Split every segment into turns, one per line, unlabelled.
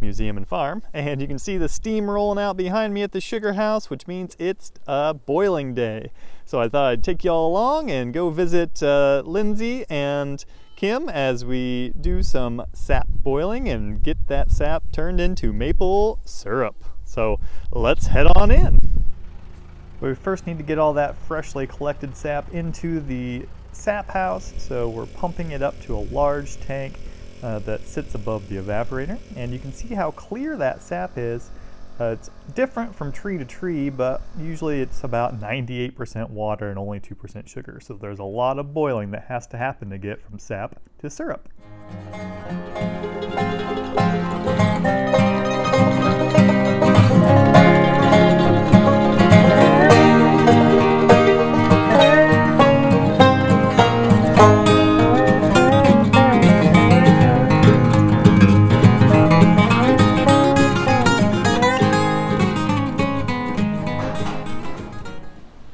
museum and farm, and you can see the steam rolling out behind me at the sugar house, which means it's boiling day. So I thought I'd take y'all along and go visit Lindsay and Kim as we do some sap boiling and get that sap turned into maple syrup. So let's head on in. We first need to get all that freshly collected sap into the sap house, so we're pumping it up to a large tank that sits above the evaporator, and you can see how clear that sap is. It's different from tree to tree, but usually it's about 98% water and only 2% sugar, so there's a lot of boiling that has to happen to get from sap to syrup.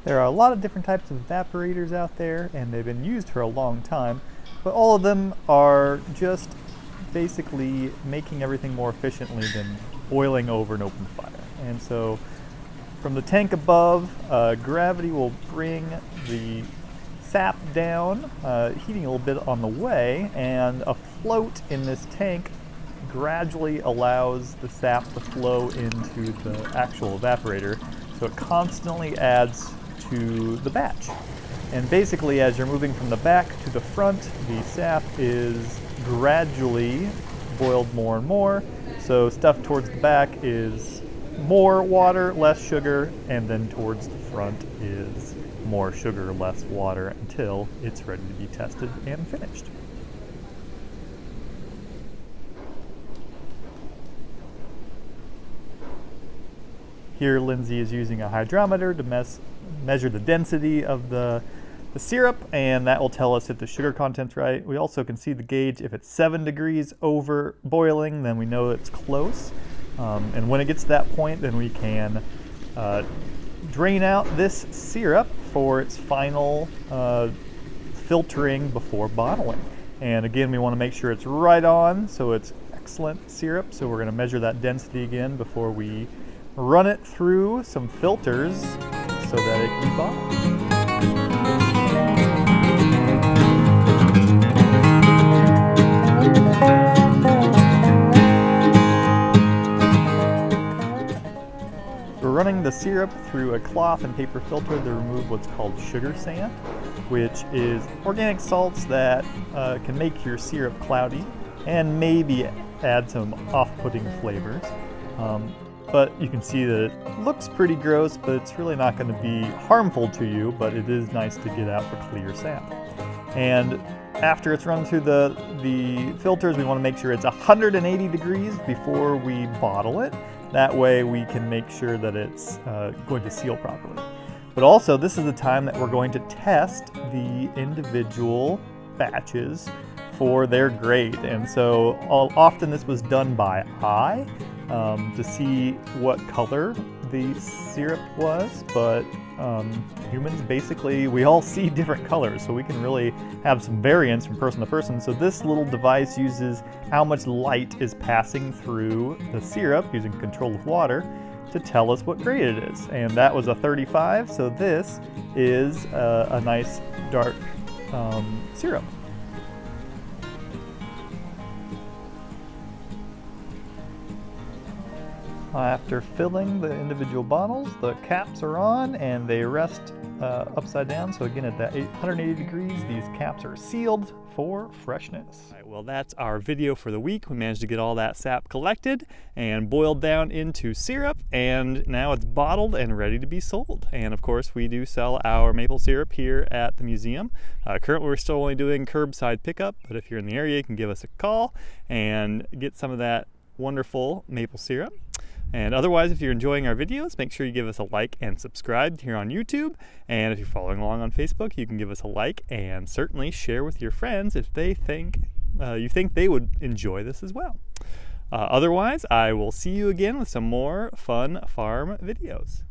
There are a lot of different types of evaporators out there, and they've been used for a long time, but all of them are just basically making everything more efficiently than boiling over an open fire. And so from the tank above, gravity will bring the sap down, heating a little bit on the way, and a float in this tank gradually allows the sap to flow into the actual evaporator, so it constantly adds to the batch. And basically, as you're moving from the back to the front, the sap is gradually boiled more and more. So stuff towards the back is more water, less sugar, and then towards the front is more sugar, less water, until it's ready to be tested and finished. Here, Lindsay is using a hydrometer to measure the density of the syrup, and that will tell us if the sugar content's right. We also can see the gauge. If it's 7 degrees over boiling, then we know it's close. And when it gets to that point, then we can drain out this syrup for its final filtering before bottling. And again, we want to make sure it's right on, so it's excellent syrup. So we're going to measure that density again before we run it through some filters so that it can be bottled. We're running the syrup through a cloth and paper filter to remove what's called sugar sand, which is organic salts that can make your syrup cloudy and maybe add some off-putting flavors. But you can see that it looks pretty gross, but it's really not going to be harmful to you, but it is nice to get out for clear sap. And after it's run through the filters, we want to make sure it's 180 degrees before we bottle it. That way we can make sure that it's going to seal properly. But also, this is the time that we're going to test the individual batches for their grade. And so often this was done by eye, to see what color the syrup was, but humans basically, we all see different colors, so we can really have some variance from person to person. So this little device uses how much light is passing through the syrup using control of water to tell us what grade it is. And that was a 35, so this is a nice dark syrup. After filling the individual bottles, the caps are on and they rest upside down. So again, at that 180 degrees, these caps are sealed for freshness. All right, well, that's our video for the week. We managed to get all that sap collected and boiled down into syrup, and now it's bottled and ready to be sold. And of course, we do sell our maple syrup here at the museum. Currently, we're still only doing curbside pickup, but if you're in the area, you can give us a call and get some of that wonderful maple syrup. And otherwise, if you're enjoying our videos, make sure you give us a like and subscribe here on YouTube. And if you're following along on Facebook, you can give us a like and certainly share with your friends if they think you think they would enjoy this as well. Otherwise, I will see you again with some more fun farm videos.